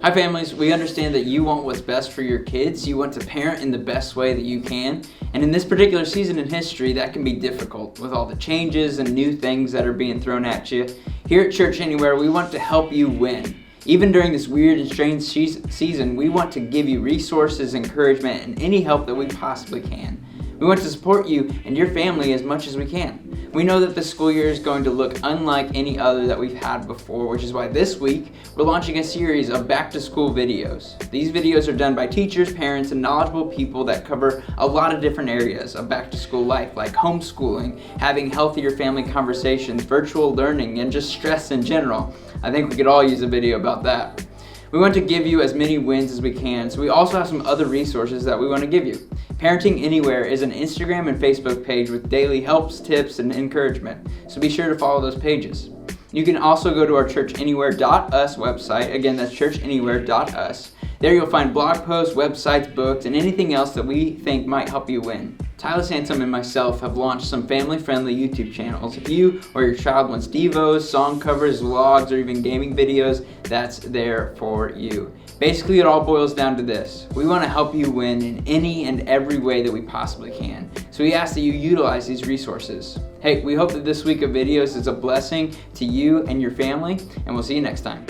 Hi families, we understand that you want what's best for your kids. You want to parent in the best way that you can. And in this particular season in history, that can be difficult with all the changes and new things that are being thrown at you. Here at Church Anywhere, we want to help you win. Even during this weird and strange season, we want to give you resources, encouragement, and any help that we possibly can. We want to support you and your family as much as we can. We know that this school year is going to look unlike any other that we've had before, which is why this week we're launching a series of back-to-school videos. These videos are done by teachers, parents, and knowledgeable people that cover a lot of different areas of back-to-school life, like homeschooling, having healthier family conversations, virtual learning, and just stress in general. I think we could all use a video about that. We want to give you as many wins as we can, so we also have some other resources that we want to give you. Parenting Anywhere is an Instagram and Facebook page with daily helps, tips, and encouragement, so be sure to follow those pages. You can also go to our churchanywhere.us website. Again, that's churchanywhere.us. There you'll find blog posts, websites, books, and anything else that we think might help you win. Tyler Sansom and myself have launched some family-friendly YouTube channels. If you or your child wants devos, song covers, vlogs, or even gaming videos, that's there for you. Basically, it all boils down to this. We want to help you win in any and every way that we possibly can. So we ask that you utilize these resources. Hey, we hope that this week of videos is a blessing to you and your family, and we'll see you next time.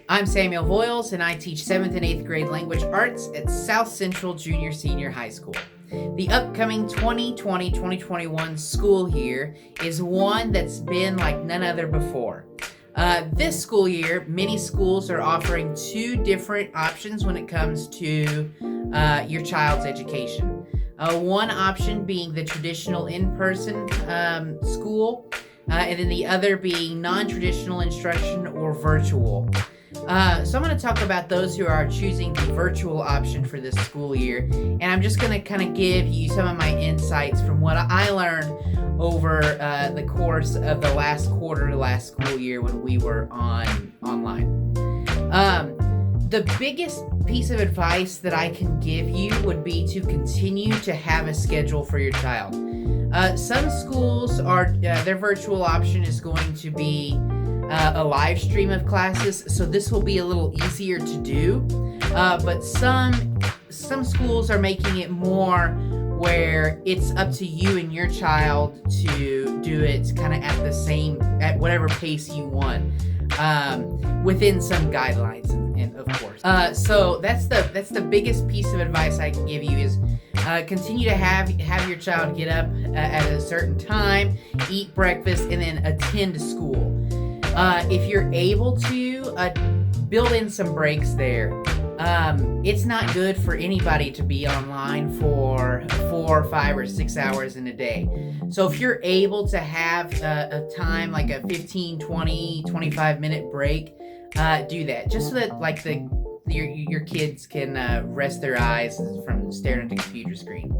I'm Samuel Voyles, and I teach 7th and 8th grade language arts at South Central Junior Senior High School. The upcoming 2020-2021 school year is one that's been like none other before. This school year, many schools are offering two different options when it comes to your child's education. One option being the traditional in-person school, and then the other being non-traditional instruction or virtual. So I'm going to talk about those who are choosing the virtual option for this school year, and I'm just going to kind of give you some of my insights from what I learned over the course of the last quarter, last school year when we were online. The biggest piece of advice that I can give you would be to continue to have a schedule for your child. Some schools are their virtual option is going to be a live stream of classes, so this will be a little easier to do. But some schools are making it more where it's up to you and your child to do it kind of at whatever pace you want, within some guidelines, and of course. So that's the biggest piece of advice I can give you is continue to have your child get up at a certain time, eat breakfast, and then attend school. If you're able to build in some breaks there, it's not good for anybody to be online for 4, 5, or 6 hours in a day. So if you're able to have a time like a 15, 20, 25-minute break, do that. Just so that your kids can rest their eyes from staring at the computer screen.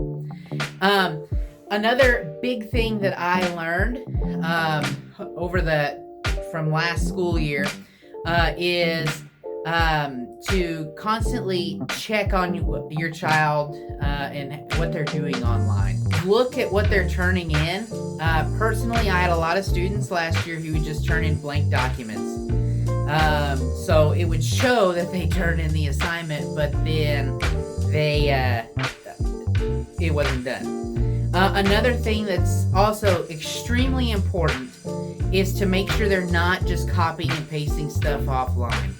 Another big thing that I learned from last school year is to constantly check on your child and what they're doing online. Look at what they're turning in. Personally, I had a lot of students last year who would just turn in blank documents. So it would show that they turned in the assignment, but then it wasn't done. Another thing that's also extremely important is to make sure they're not just copying and pasting stuff offline.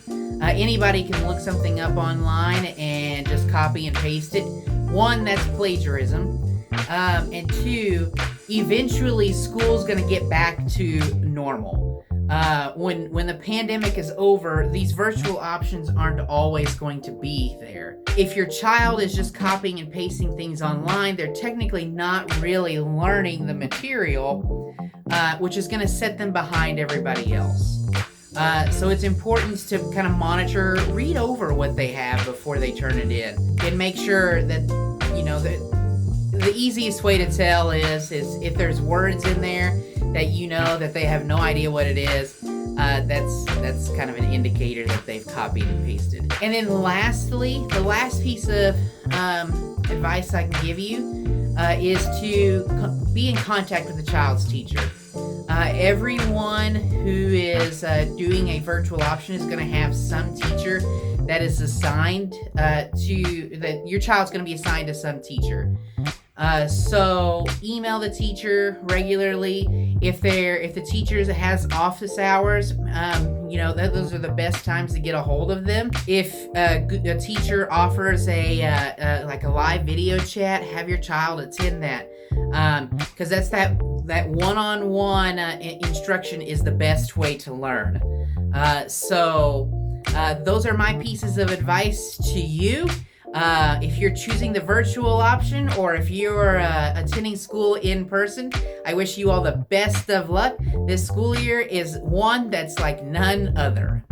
Anybody can look something up online and just copy and paste it. One, that's plagiarism. And two, eventually school's going to get back to normal. When the pandemic is over, these virtual options aren't always going to be there. If your child is just copying and pasting things online, they're technically not really learning the material, which is going to set them behind everybody else. So it's important to kind of monitor, read over what they have before they turn it in, and make sure that, the easiest way to tell is if there's words in there that that they have no idea what it is, that's kind of an indicator that they've copied and pasted. And then lastly, the last piece of advice I can give you is to be in contact with the child's teacher. Everyone who is doing a virtual option is going to have some teacher that is assigned that your child's going to be assigned to some teacher. So email the teacher regularly. If the teacher has office hours, those are the best times to get a hold of them. If a teacher offers a live video chat, have your child attend that, because that's that one-on-one instruction is the best way to learn. So those are my pieces of advice to you. If you're choosing the virtual option or if you're attending school in person, I wish you all the best of luck. This school year is one that's like none other.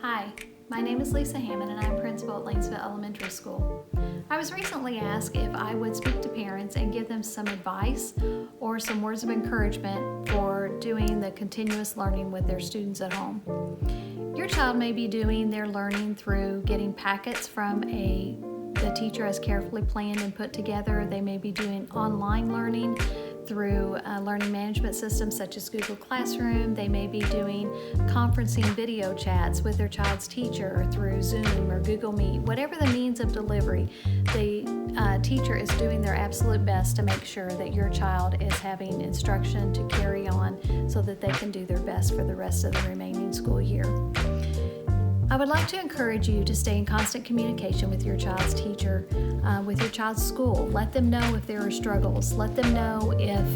Hi, my name is Lisa Hammond and I'm principal at Lanesville Elementary School. I was recently asked if I would speak to parents and give them some advice or some words of encouragement for doing the continuous learning with their students at home. Your child may be doing their learning through getting packets from the teacher has carefully planned and put together. They may be doing online learning through learning management systems such as Google Classroom. They may be doing conferencing video chats with their child's teacher through Zoom or Google Meet. Whatever the means of delivery, the teacher is doing their absolute best to make sure that your child is having instruction to carry on so that they can do their best for the rest of the remaining school year. I would like to encourage you to stay in constant communication with your child's teacher, with your child's school. Let them know if there are struggles. Let them know if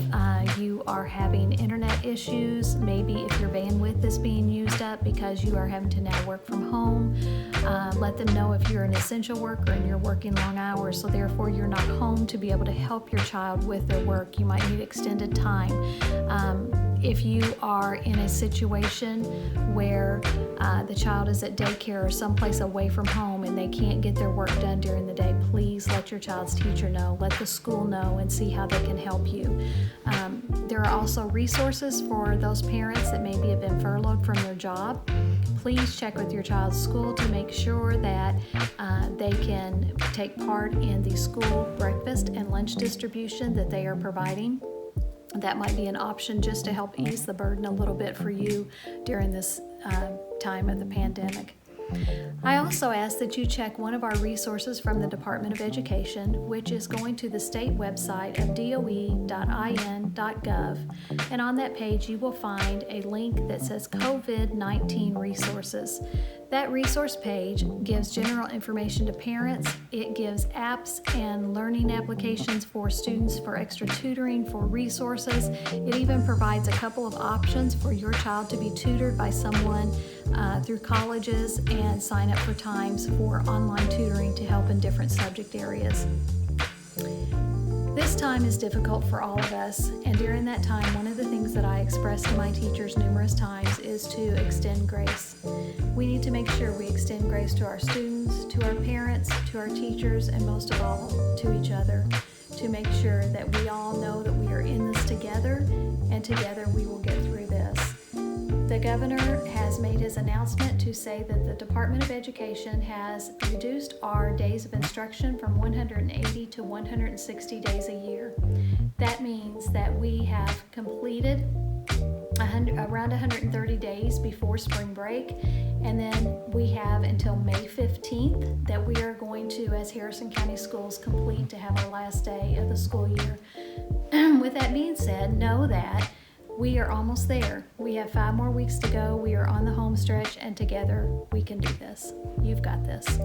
you are having internet issues, maybe if your bandwidth is being used up because you are having to now work from home. Let them know if you're an essential worker and you're working long hours, so therefore you're not home to be able to help your child with their work. You might need extended time. If you are in a situation where the child is at daycare or someplace away from home and they can't get their work done during the day, please let your child's teacher know, let the school know, and see how they can help you. There are also resources for those parents that maybe have been furloughed from their job. Please check with your child's school to make sure that they can take part in the school breakfast and lunch distribution that they are providing. That might be an option just to help ease the burden a little bit for you during this time of the pandemic. I also ask that you check one of our resources from the Department of Education, which is going to the state website of doe.in.gov. And on that page, you will find a link that says COVID-19 resources. That resource page gives general information to parents. It gives apps and learning applications for students for extra tutoring, for resources. It even provides a couple of options for your child to be tutored by someone through colleges and sign up for times for online tutoring to help in different subject areas. This time is difficult for all of us, and during that time, one of the things that I express to my teachers numerous times is to extend grace. We need to make sure we extend grace to our students, to our parents, to our teachers, and most of all, to each other, to make sure that we all know that we are in this together, and together we will get through this. The governor has made his announcement to say that the Department of Education has reduced our days of instruction from 180 to 160 days a year. That means that we have completed around 130 days before spring break, and then we have until May 15th that we are going to, as Harrison County Schools, complete to have our last day of the school year. With that being said, know that we are almost there. We have 5 more weeks to go. We are on the home stretch, and together we can do this. You've got this.